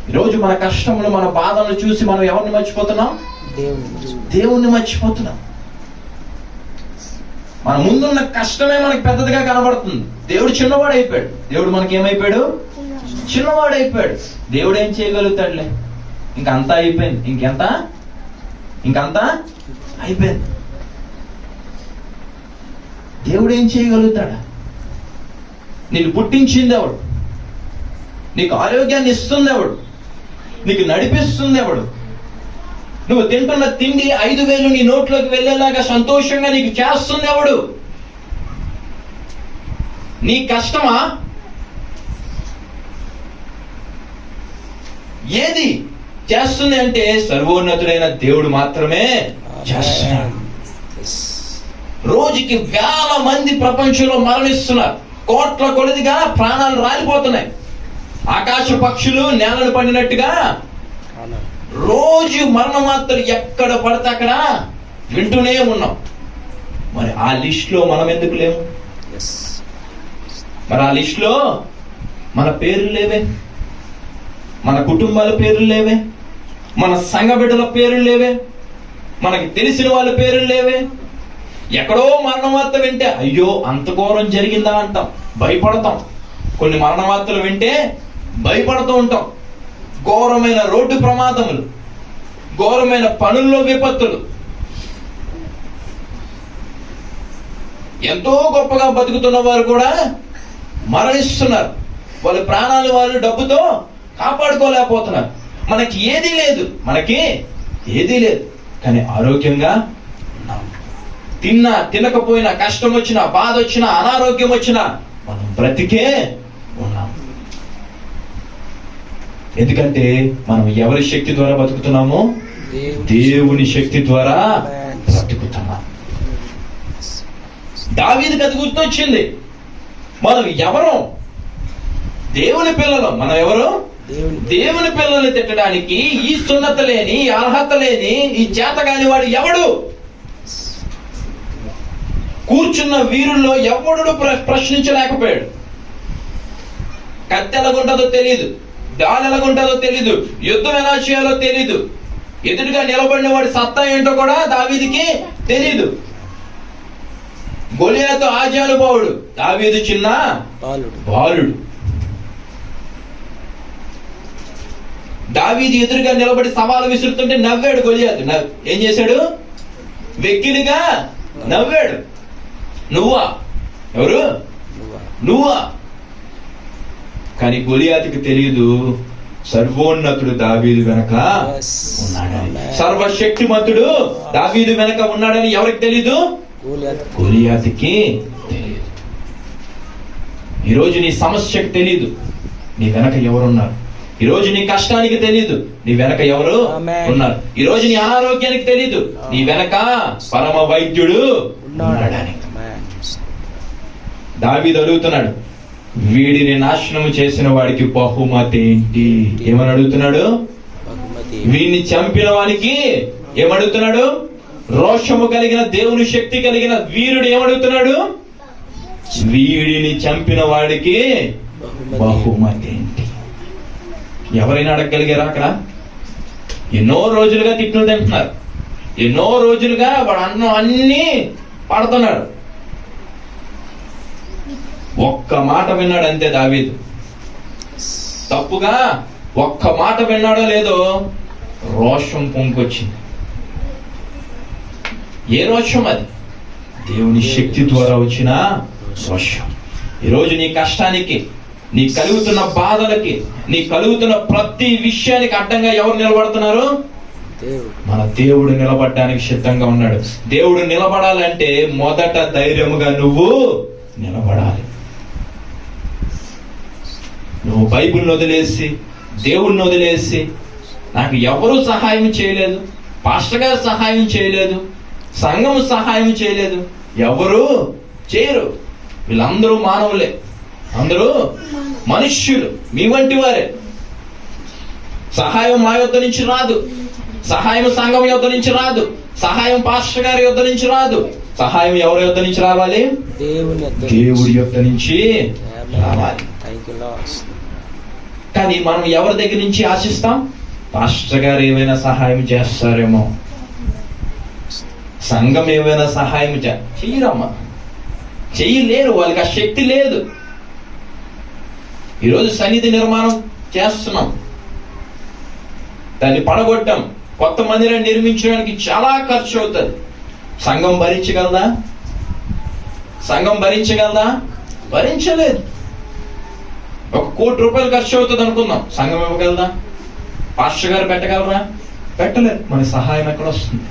ఈరోజు మన కష్టములు, మన బాధలను చూసి మనం ఎవరిని మర్చిపోతున్నాం? దేవుణ్ణి మర్చిపోతున్నాం. మన ముందున్న కష్టమే మనకి పెద్దదిగా కనబడుతుంది. దేవుడు చిన్నవాడు అయిపోయాడు. దేవుడు మనకి ఏమైపోయాడు? చిన్నవాడు అయిపోయాడు. దేవుడు ఏం చేయగలుగుతాడులే, ఇంకంతా అయిపోయింది, ఇంకంతా అయిపోయింది. దేవుడు ఏం చేయగలుగుతాడా? నీకు పుట్టించింది ఎవడు? నీకు ఆరోగ్యాన్ని ఇస్తుంది ఎవడు? నీకు నడిపిస్తుంది ఎవడు? నువ్వు తింటున్న తిండి 5,000 నీ నోట్లోకి వెళ్ళేలాగా సంతోషంగా నీకు చేస్తుంది ఎవడు? నీ కష్టమా? ఏది చేస్తుంది అంటే సర్వోన్నతుడైన దేవుడు మాత్రమే చేస్తున్నాడు. రోజుకి వేల మంది ప్రపంచంలో మరణిస్తున్నారు, కోట్ల కొలదిగా ప్రాణాలు రాలిపోతున్నాయి. ఆకాశ పక్షులు నేలను పడినట్టుగా రోజు మరణ మాత్రలు ఎక్కడ పడితే అక్కడ వింటూనే ఉన్నాం. మరి ఆ లిస్ట్ లో మనం ఎందుకు లేము? మరి ఆ లిస్ట్ లో మన పేర్లు లేవే, మన కుటుంబాల పేర్లు లేవే, మన సంఘ బిడ్డల పేర్లు లేవే, మనకి తెలిసిన వాళ్ళ పేర్లు లేవే. ఎక్కడో మరణ వార్త వింటే అయ్యో అంత ఘోరం జరిగిందా అంటాం, భయపడతాం. కొన్ని మరణ వార్తలు వింటే భయపడుతూ ఉంటాం. ఘోరమైన రోడ్డు ప్రమాదములు, ఘోరమైన పనుల్లో విపత్తులు, ఎంతో గొప్పగా బతుకుతున్న వారు కూడా మరణిస్తున్నారు. వాళ్ళ ప్రాణాలు వాళ్ళు డబ్బుతో కాపాడుకోలేకపోతున్నారు. మనకి ఏదీ లేదు, కానీ ఆరోగ్యంగా ఉన్నాం. తిన్నా తినకపోయినా, కష్టం వచ్చినా, బాధ వచ్చినా, అనారోగ్యం వచ్చినా మనం బ్రతికే ఉన్నాం. ఎందుకంటే మనం ఎవరి శక్తి ద్వారా బతుకుతున్నాము? దేవుని శక్తి ద్వారా బ్రతుకుతున్నాం. దావీదుకి అది గుర్తొచ్చింది. మనం ఎవరు? దేవుని పిల్లలు. మనం ఎవరు? దేవుని పిల్లల్ని తిట్టడానికి ఈ సున్నత లేని, ఈ అర్హత లేని, ఈ చేత కాని వాడు ఎవడు? కూర్చున్న వీరుల్లో ఎవడు ప్రశ్నించలేకపోయాడు. కత్తి ఎలాగుంటుందో తెలియదు, దాని ఎలాగుంటుందో తెలీదు, యుద్ధం ఎలా చేయాలో తెలీదు, ఎదురుగా నిలబడిన వాడి సత్తా ఏంటో కూడా దావీదుకి తెలీదు. గొలియాతు ఆజానుభావుడు, దావీదు చిన్న బాలుడు. దావీదు ఎదురుగా నిలబడి సవాలు విసురుతుంటే నవ్వాడు గొలియాతు. ఏం చేశాడు? వెక్కిలిగా నవ్వాడు. నువ్వా? ఎవరు? నువ్వా? కానీ గొలియాతుకి తెలియదు సర్వోన్నతుడు దావీదు వెనక ఉన్నాడని, సర్వశక్తిమంతుడు దావీదు వెనక ఉన్నాడని ఎవరికి తెలీదు? గొలియాతుకి తెలియదు. ఈరోజు నీ సమస్యకు తెలీదు నీ వెనక ఎవరున్నారు. ఈరోజు నీ కష్టానికి తెలీదు నీ వెనక ఎవరు ఉన్నారు. ఈరోజు నీ అనారోగ్యానికి తెలీదు నీ వెనక పరమ వైద్యుడు ఉన్నాడని. దావీదు అడుగుతున్నాడు, వీడిని నాశనం చేసిన వాడికి బహుమతి ఏంటి? ఏమని అడుగుతున్నాడు? వీడిని చంపిన వానికి ఏమడుగుతున్నాడు? రోషము కలిగిన, దేవుని శక్తి కలిగిన వీరుడు ఏమడుగుతున్నాడు? వీడిని చంపిన వాడికి బహుమతి ఏంటి? ఎవరైనా అడగగలిగారా? అక్కడ ఎన్నో రోజులుగా తిట్లు తింటున్నారు, ఎన్నో రోజులుగా వాడు అన్నం అన్ని పడుతున్నాడు. ఒక్క మాట విన్నాడు అంతే దావీదు. తప్పుగా ఒక్క మాట విన్నాడో లేదో రోషం పొంకొచ్చింది. ఏ రోషం అది? దేవుని శక్తి ద్వారా వచ్చిన రోషం. ఈరోజు నీ కష్టానికి, నీ కలుగుతున్న బాధలకి, నీ కలుగుతున్న ప్రతి విషయానికి అడ్డంగా ఎవరు నిలబడుతున్నారు? మన దేవుడు నిలబడడానికి సిద్ధంగా ఉన్నాడు. దేవుడు నిలబడాలంటే మొదట ధైర్యముగా నువ్వు నిలబడాలి. నువ్వు బైబిల్ని వదిలేసి, దేవుణ్ణి వదిలేసి, నాకు ఎవరు సహాయం చేయలేదు, పాస్టర్ గారు సహాయం చేయలేదు, సంఘం సహాయం చేయలేదు, ఎవరు చేయరు, వీళ్ళందరూ మానవులే, అందరూ మనుష్యులు, మీ వంటి వారే. సహాయం మా యొద్ద నుంచి రాదు, సహాయం సంఘం యొద్ద నుంచి రాదు, సహాయం పాస్టర్ గారి యొద్ద నుంచి రాదు. సహాయం ఎవరి యొద్ద నుంచి రావాలి? దేవుడి యొద్ద నుంచి రావాలి. కానీ మనం ఎవరి దగ్గర నుంచి ఆశిస్తాం? పాస్టర్ గారు ఏమైనా సహాయం చేస్తారేమో, సంఘం ఏమైనా సహాయం చెయ్యరమ్మా, చెయ్యలేరు, వాళ్ళకి ఆ శక్తి లేదు. ఈరోజు సన్నిధి నిర్మాణం చేస్తున్నాం, దాన్ని పడగొట్టాం, కొత్త మందిరాన్ని నిర్మించడానికి చాలా ఖర్చు అవుతుంది. సంఘం భరించగలదా? సంఘం భరించగలదా? భరించలేదు. 1 కోటి రూపాయలు ఖర్చు అవుతుంది అనుకుందాం, సంఘం ఇవ్వగలదా? పాస్టర్ గారు పెట్టగలరా? పెట్టలేదు. మన సహాయం ఎక్కడ వస్తుంది?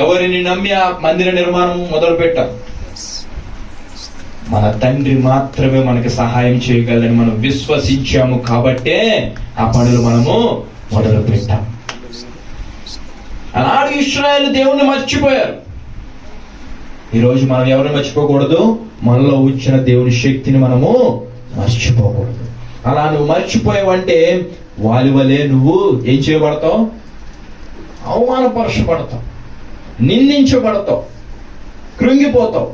ఎవరిని నమ్మి ఆ మందిర నిర్మాణం మొదలు పెట్టాం? మన తండ్రి మాత్రమే మనకి సహాయం చేయగలని మనం విశ్వసించాము కాబట్టే ఆ పనులు మనము మొదలు పెట్టాం. ఆనాడు ఇశ్రాయేలు దేవుణ్ణి మర్చిపోయారు. ఈరోజు మనం ఎవరిని మర్చిపోకూడదు? మనలో వచ్చిన దేవుని శక్తిని మనము మర్చిపోకూడదు. అలా నువ్వు మర్చిపోయావంటే వాళ్ళ వలే నువ్వు ఏం చేయబడతావు? అవమానపరచబడతావు, నిందించబడతావు, కృంగిపోతావు.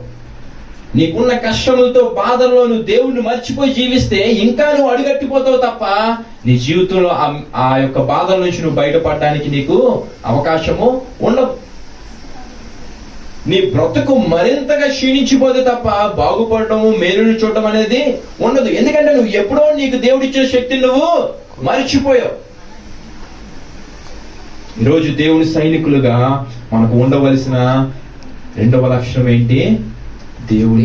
నీకున్న కష్టములతో, బాధల్లో నువ్వు దేవుణ్ణి మర్చిపోయి జీవిస్తే ఇంకా నువ్వు అడుగట్టిపోతావు తప్ప నీ జీవితంలో ఆ యొక్క బాధల నుంచి నువ్వు బయటపడడానికి నీకు అవకాశము ఉండదు. నీ బ్రతుకు మరింతగా క్షీణించిపోతే తప్ప బాగుపడటము, మేలుని చూడటం అనేది ఉండదు. ఎందుకంటే నువ్వు ఎప్పుడో నీకు దేవుడిచ్చే శక్తిని నువ్వు మర్చిపోయావు. ఈరోజు దేవుని సైనికులుగా మనకు ఉండవలసిన 2వ లక్షణం ఏంటి? దేవుని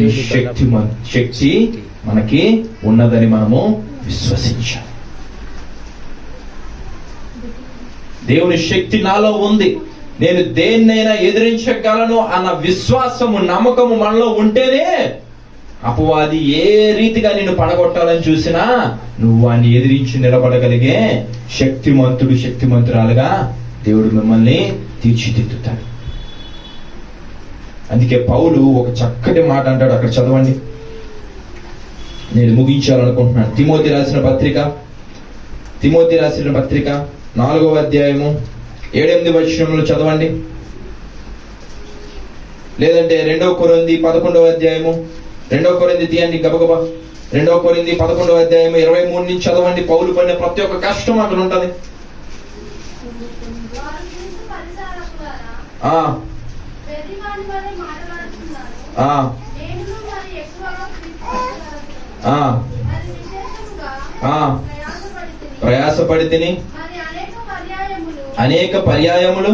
శక్తి మనకి ఉన్నదని మనము విశ్వసించాలి. దేవుని శక్తి నాలో ఉంది, నేను దేన్నైనా ఎదిరించగలను అన్న విశ్వాసము, నమ్మకము మనలో ఉంటేనే అపవాది ఏ రీతిగా నిన్ను పడగొట్టాలని చూసినా నువ్వు వాడిని ఎదిరించి నిలబడగలిగే శక్తిమంతురాలుగా దేవుడు మిమ్మల్ని తీర్చిదిద్దుతాడు. అందుకే పౌలు ఒక చక్కటి మాట అంటాడు, అక్కడ చదవండి, నేను ముగించాలనుకుంటున్నాను. తిమోతి రాసిన పత్రిక 4వ అధ్యాయము 7-8 వచనములు చదవండి. లేదంటే 2వ కొరింథీ 11వ అధ్యాయము, 2వ కొరింథీ తీయండి గబగబా. 2వ కొరింథీ 11వ అధ్యాయము 23 నుంచి చదవండి. పౌలు పడిన ప్రతి ఒక్క కష్టం అక్కడ ఉంటది. ప్రయాసపడి తిని అనేక పర్యాయములు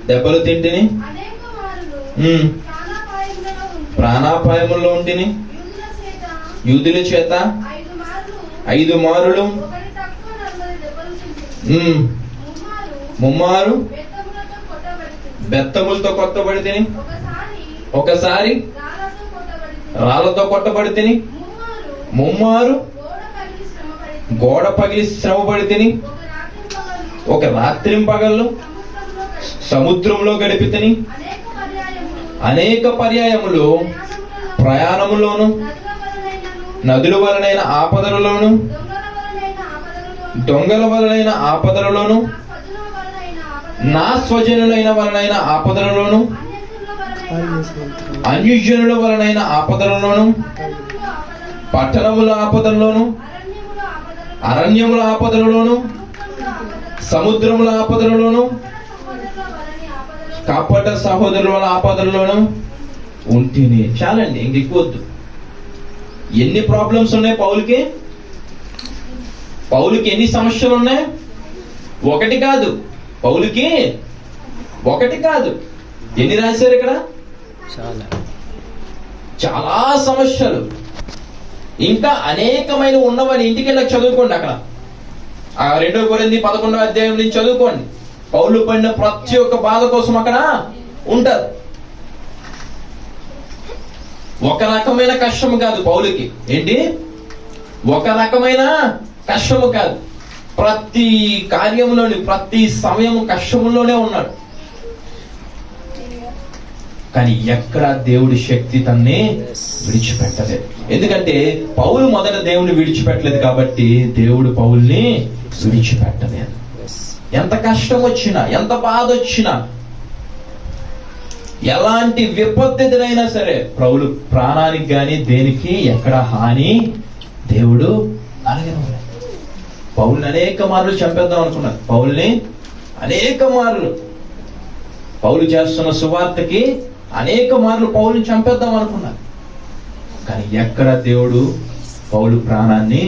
దెబ్బలు తింటిని, ప్రాణాపాయముల్లో ఉంటిని, యూదుల చేత 5 మారులు ముమ్మారు బెత్తములతో కొట్టబడి తిని, ఒకసారి రాళ్లతో కొట్టబడి తిని, ముమ్మారు గోడ పగిలి శ్రమపడి తిని, ఒక రాత్రింపగళ్ళు సముద్రంలో గడిపి తిని, అనేక పర్యాయములు ప్రయాణములోను, నదుల వలనైన ఆపదలలోను, దొంగల వలనైన ఆపదలలోను, నా స్వజనులైన వలనైన ఆపదలలోను, అన్యజనుల వలనైన ఆపదలలోను, పట్టణముల ఆపదల్లోను, అరణ్యముల ఆపదలలోను, సముద్రముల ఆపదలలోను, కపట సహోదరుల ఆపదలలోను ఉంటేనే. చాలండి, ఇంక ఎక్కువ వద్దు. ఎన్ని ప్రాబ్లమ్స్ ఉన్నాయి పౌలుకి? పౌలుకి ఎన్ని సమస్యలు ఉన్నాయి? ఒకటి కాదు, పౌలుకి ఒకటి కాదు. ఎన్ని రాశారు ఇక్కడ? చాలా సమస్యలు, ఇంకా అనేకమైన ఉన్నవని ఇంటికి వెళ్ళి చదువుకోండి. అక్కడ ఆ 2 కొరింథీ 11వ అధ్యాయం నుంచి చదువుకోండి. పౌలు పడిన ప్రతి ఒక్క బాధ కోసం అక్కడ ఉంటారు. ఒక రకమైన కష్టము కాదు పౌలుకి. ఏంటి? ఒక రకమైన కష్టము కాదు. ప్రతి కార్యంలోని, ప్రతి సమయం కష్టములోనే ఉన్నాడు. కానీ ఎక్కడ దేవుడి శక్తి తన్ని విడిచిపెట్టలేదు. ఎందుకంటే పౌలు మొదట దేవుని విడిచిపెట్టలేదు కాబట్టి దేవుడు పౌల్ని విడిచిపెట్టలేదు. ఎంత కష్టం వచ్చినా, ఎంత బాధ వచ్చినా, ఎలాంటి విపత్తు ఎదురైనా సరే పౌలు ప్రాణానికి గాని దేనికి ఎక్కడ హాని దేవుడు కలగనివ్వలేదు. పౌల్ని అనేక మార్లు చంపేద్దాం అనుకున్నారు. పౌల్ని అనేక మార్లు, పౌలు చేస్తున్న సువార్తకి అనేక మార్లు పౌలుని చంపేద్దాం అనుకున్నారు. కానీ ఎక్కడ దేవుడు పౌలు ప్రాణాన్ని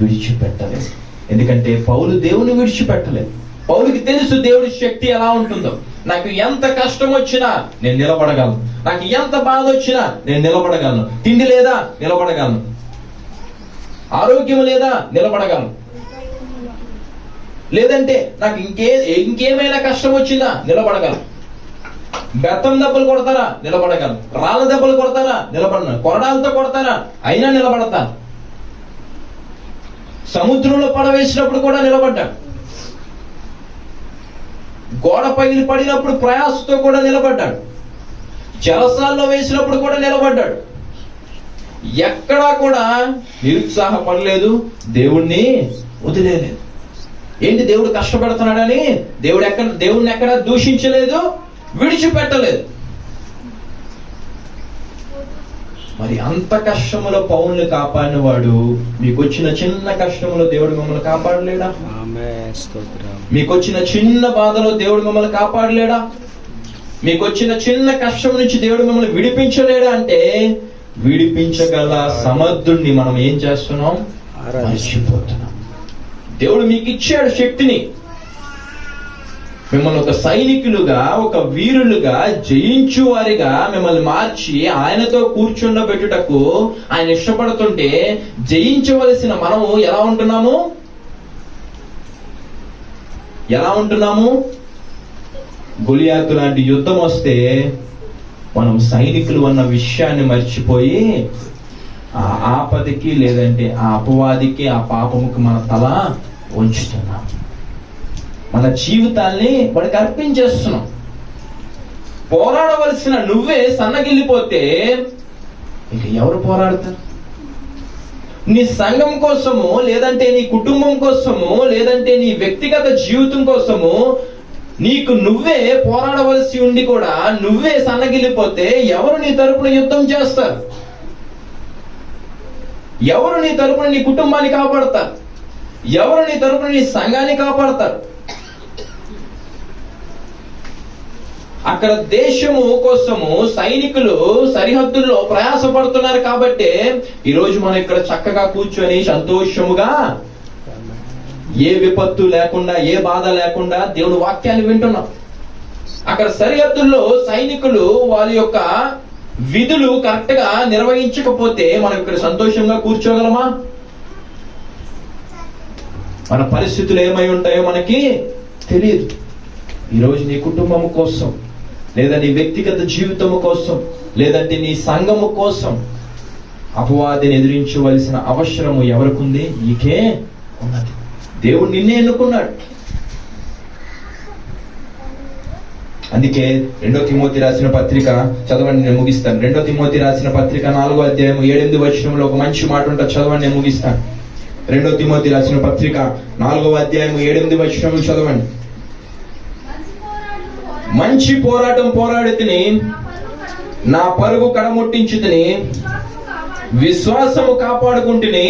విడిచిపెట్టలేదు. ఎందుకంటే పౌలు దేవుని విడిచిపెట్టలేదు. పౌలుకి తెలుసు దేవుడి శక్తి ఎలా ఉంటుందో. నాకు ఎంత కష్టం వచ్చినా నేను నిలబడగలను, నాకు ఎంత బాధ వచ్చినా నేను నిలబడగలను. తిండి లేదా నిలబడగలను, ఆరోగ్యం లేదా నిలబడగలను, లేదంటే నాకు ఇంకేమైనా కష్టం వచ్చిందా నిలబడగలను. బెత్తం దెబ్బలు కొడతారా నిలబడగలను, రాళ్ళ దెబ్బలు కొడతారా నిలబడను, కొరడాలతో కొడతారా అయినా నిలబడతాను. సముద్రంలో పడవేసినప్పుడు కూడా నిలబడ్డాడు. గోడ పగిలి పడినప్పుడు ప్రయాసతో కూడా నిలబడ్డాడు. చెరసాల్లో వేసినప్పుడు కూడా నిలబడ్డాడు. ఎక్కడా కూడా నిరుత్సాహపడలేదు, దేవుణ్ణి వదిలేదు. ఏంటి? దేవుడు కష్టపెడుతున్నాడని దేవుణ్ణి ఎక్కడ దూషించలేదు, విడిచిపెట్టలేదు. మరి అంత కష్టములో పౌల్ని కాపాడిన వాడు మీకు వచ్చిన చిన్న కష్టములో దేవుడు మిమ్మల్ని కాపాడలేడా? మీకు వచ్చిన చిన్న బాధలో దేవుడు మిమ్మల్ని కాపాడలేడా? మీకు వచ్చిన చిన్న కష్టం నుంచి దేవుడు మిమ్మల్ని విడిపించలేడా? అంటే విడిపించగల సమర్థుణ్ణి మనం ఏం చేస్తున్నాం? మర్చిపోతున్నాం. దేవుడు మీకు ఇచ్చాడు శక్తిని. మిమ్మల్ని ఒక సైనికులుగా, ఒక వీరులుగా, జయించు వారిగా మిమ్మల్ని మార్చి ఆయనతో కూర్చుండబెట్టుటకు ఆయన ఇష్టపడుతుంటే జయించవలసిన మనము ఎలా ఉంటున్నాము? ఎలా ఉంటున్నాము? గొలియాతు లాంటి యుద్ధం వస్తే మనం సైనికులు అన్న విషయాన్ని మర్చిపోయి ఆ ఆపదకి, లేదంటే ఆ అపవాదికి, ఆ పాపముకి మన తల ఉంచుతున్నాం. మన జీవితాల్ని వాడికి అర్పించేస్తున్నాం. పోరాడవలసిన నువ్వే సన్నగిల్లిపోతే ఇక ఎవరు పోరాడతారు? నీ సంఘం కోసము, లేదంటే నీ కుటుంబం కోసము, లేదంటే నీ వ్యక్తిగత జీవితం కోసము నీకు నువ్వే పోరాడవలసి ఉండి కూడా నువ్వే సన్నగిల్లిపోతే ఎవరు నీ తరపున యుద్ధం చేస్తారు? ఎవరు నీ తరపున నీ కుటుంబాన్ని కాపాడతారు? ఎవరు నీ తరపున నీ సంఘాన్ని కాపాడతారు? అక్కడ దేశము కోసము సైనికులు సరిహద్దుల్లో ప్రయాసపడుతున్నారు కాబట్టి ఈరోజు మనం ఇక్కడ చక్కగా కూర్చొని సంతోషముగా, ఏ విపత్తు లేకుండా, ఏ బాధ లేకుండా దేవుని వాక్యాన్ని వింటున్నాం. అక్కడ సరిహద్దుల్లో సైనికులు వాళ్ళ యొక్క విధులు కరెక్ట్ గా నిర్వహించకపోతే మనం ఇక్కడ సంతోషంగా కూర్చోగలమా? మన పరిస్థితులు ఏమై ఉంటాయో మనకి తెలియదు. ఈరోజు నీ కుటుంబం కోసం, లేదా నీ వ్యక్తిగత జీవితము కోసం, లేదంటే నీ సంఘము కోసం అపవాదిని ఎదిరించవలసిన అవసరము ఎవరికుంది? నీకే ఉన్నది. దేవుడు నిన్నే ఎన్నుకున్నాడు. అందుకే 2 తిమోతి రాసిన పత్రిక చదవండి, నేను ముగిస్తాను. 2 తిమోతి రాసిన పత్రిక 4వ అధ్యాయం 7-8 వచనంలో ఒక మంచి మాట ఉంటుంది, చదవండి, నేను ముగిస్తాను. 2 తిమోతి రాసిన పత్రిక 4వ అధ్యాయం 7-8 వచనములు చదవండి. మంచి పోరాటం పోరాడితిని, నా పరుగు కడముట్టించుతిని, విశ్వాసము కాపాడుకుంటుని,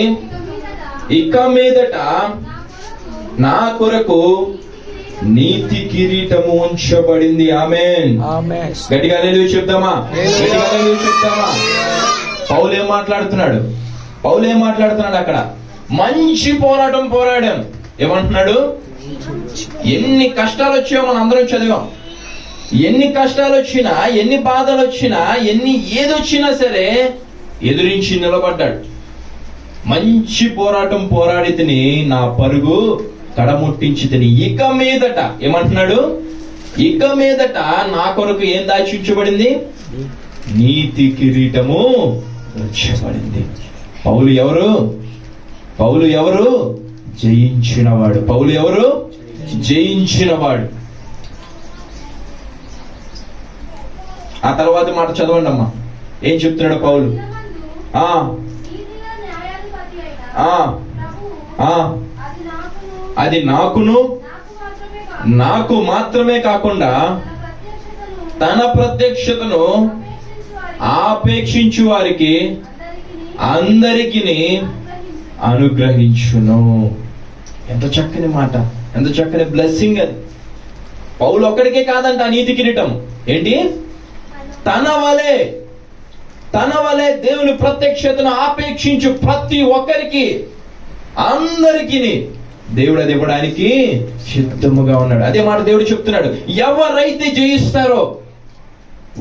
ఇక మీదట నా కొరకు నీతి కిరీటము ఉంచబడింది. ఆమేన్. గట్టిగా హల్లెలూయా చెప్దామా? గట్టిగా హల్లెలూయా చెప్దామా? పౌలు ఏం మాట్లాడుతున్నాడు? పౌలు ఏం మాట్లాడుతున్నాడు అక్కడ? మంచి పోరాటం పోరాడాం. ఏమంటున్నాడు? ఎన్ని కష్టాలు వచ్చాయో మనం అందరం చదివాం. ఎన్ని కష్టాలు వచ్చినా, ఎన్ని బాధలు వచ్చినా, ఏదొచ్చినా సరే ఎదురించి నిలబడ్డాడు. మంచి పోరాటం పోరాడి తిని నా పరుగు కడముట్టించి తిని. ఇక మీదట ఏమంటున్నాడు? ఇక మీదట నా కొరకు ఏం దాచించబడింది? నీతి కిరీటము ఉంచబడింది. పౌలు ఎవరు? పౌలు ఎవరు? జయించినవాడు. పౌలు ఎవరు? జయించినవాడు. ఆ తర్వాత మాట చదవండి అమ్మా. ఏం చెప్తున్నాడు పౌలు? అది నాకు మాత్రమే కాకుండా తన ప్రత్యక్షతను ఆపేక్షించు వారికి అందరికీ అనుగ్రహించును. ఎంత చక్కని మాట, ఎంత చక్కని బ్లెస్సింగ్ అది. పౌలు ఒక్కడికే కాదంట ఆ నీతి కిరీటం. ఏంటి? తన వలే దేవుని ప్రత్యక్షతను ఆపేక్షించు ప్రతి ఒక్కరికి, అందరికీ దేవుడు అది ఇవ్వడానికి సిద్ధముగా ఉన్నాడు. అదే మాట దేవుడు చెప్తున్నాడు. ఎవరైతే జయిస్తారో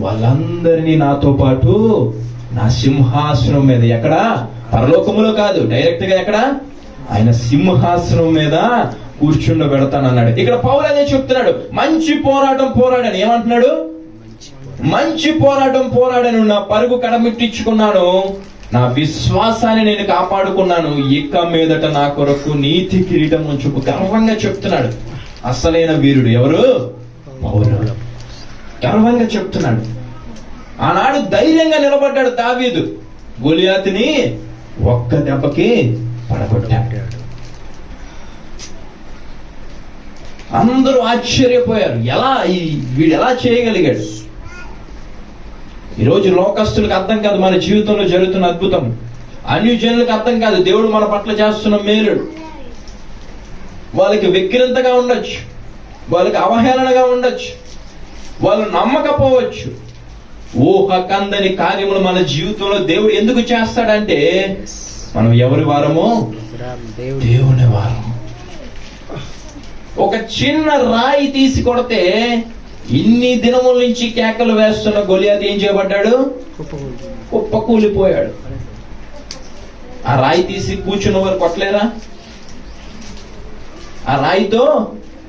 వాళ్ళందరినీ నాతో పాటు నా సింహాసనం మీద, ఎక్కడ? పరలోకములో కాదు, డైరెక్ట్ గా ఎక్కడ? ఆయన సింహాసనం మీద కూర్చుండబెడతానన్నాడు. ఇక్కడ పౌలు అదే చెప్తున్నాడు. మంచి పోరాటం పోరాడని. ఏమంటున్నాడు? మంచి పోరాటం పోరాడను, నా పరుగు కడమిట్టించుకున్నాను, నా విశ్వాసాన్ని నేను కాపాడుకున్నాను. ఇక మీదట నా కొరకు నీతి కిరీటం ఉంచుకు. గర్వంగా చెప్తున్నాడు. అసలైన వీరుడు ఎవరు? పౌలు. గర్వంగా చెప్తున్నాడు. ఆనాడు ధైర్యంగా నిలబడ్డాడు దావీదు. గొలియాతుని ఒక్క దెబ్బకి పడగొట్టాడు. అందరూ ఆశ్చర్యపోయారు. వీడు ఎలా చేయగలిగాడు? ఈరోజు లోకస్తులకు అర్థం కాదు మన జీవితంలో జరుగుతున్న అద్భుతం. అన్యజనులకు అర్థం కాదు దేవుడు మన పట్ల చేస్తున్న మేలు. వాళ్ళకి వెక్కిరింతగా ఉండొచ్చు, వాళ్ళకి అవహేళనగా ఉండొచ్చు, వాళ్ళు నమ్మకపోవచ్చు. ఊహకందని కార్యములు మన జీవితంలో దేవుడు ఎందుకు చేస్తాడంటే మనం ఎవరి వారమో? దేవుని వారము. ఒక చిన్న రాయి తీసి కొడితే ఇన్ని దినముల నుంచి కేకలు వేస్తున్న గొలియాతు ఏం చేయబడ్డాడు? కుప్పకూలిపోయాడు. ఆ రాయి తీసి కూర్చున్న వారు కొట్టలేరా? ఆ రాయితో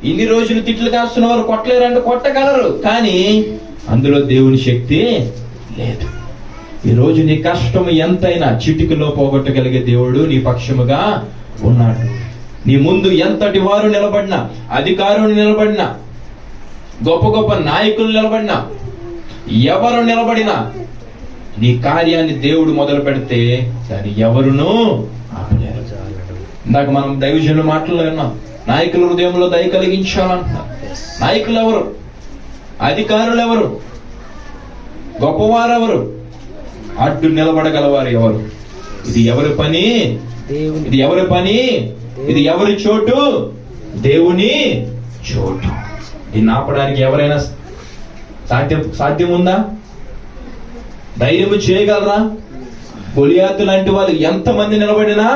ఇన్ని రోజులు తిట్లు కాస్తున్న వారు కొట్టలేరంటే కొట్టగలరు, కానీ అందులో దేవుని శక్తి లేదు. ఈరోజు నీ కష్టం ఎంతైనా చిటికలో పోగొట్టగలిగే దేవుడు నీ పక్షముగా ఉన్నాడు. నీ ముందు ఎంతటి వారు నిలబడినా, అధికారులు నిలబడినా, గొప్ప గొప్ప నాయకులు నిలబడినా, ఎవరు నిలబడినా నీ కార్యాన్ని దేవుడు మొదలు పెడితే దాన్ని ఎవరునూ ఆపలేరు. ఇందాక మనం దైవజనుల మాటల్లో విన్నాం. నాయకుల హృదయంలో దయ కలిగించాలంటున్నారు. నాయకులు ఎవరు? అధికారులు ఎవరు? గొప్పవారెవరు? అడ్డు నిలబడగలవారు ఎవరు? ఇది ఎవరి పని? ఇది ఎవరి పని? ఇది ఎవరి చోటు? దేవుని చోటు. దీన్ని ఆపడానికి ఎవరైనా సాధ్యం ఉందా? ధైర్యము చేయగలరా? గొలియాతు లాంటి వాళ్ళు ఎంతమంది నిలబడినా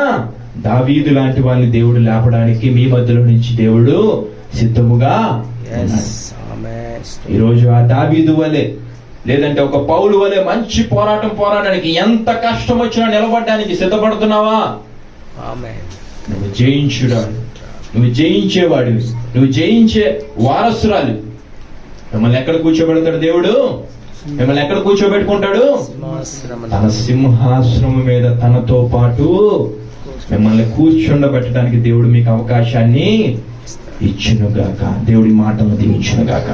దావీదు లాంటి వాళ్ళని దేవుడు లేపడానికి మీ మధ్యలో నుంచి దేవుడు సిద్ధముగా ఈరోజు ఆ దావీదు వలె, లేదంటే ఒక పౌలు వలె మంచి పోరాటం పోరాడడానికి ఎంత కష్టం వచ్చినా నిలబడడానికి సిద్ధపడుతున్నావా? నువ్వు జయించుడాడు, నువ్వు జయించేవాడు, నువ్వు జయించే వారసురాలు. మిమ్మల్ని ఎక్కడ కూర్చోబెడతాడు దేవుడు? మిమ్మల్ని ఎక్కడ కూర్చోబెట్టుకుంటాడు? తన సింహాసనం మీద తనతో పాటు మిమ్మల్ని కూర్చుండబెట్టడానికి దేవుడు మీకు అవకాశాన్ని ఇచ్చునుగాక. దేవుడి మాటలను దీవించునుగాక.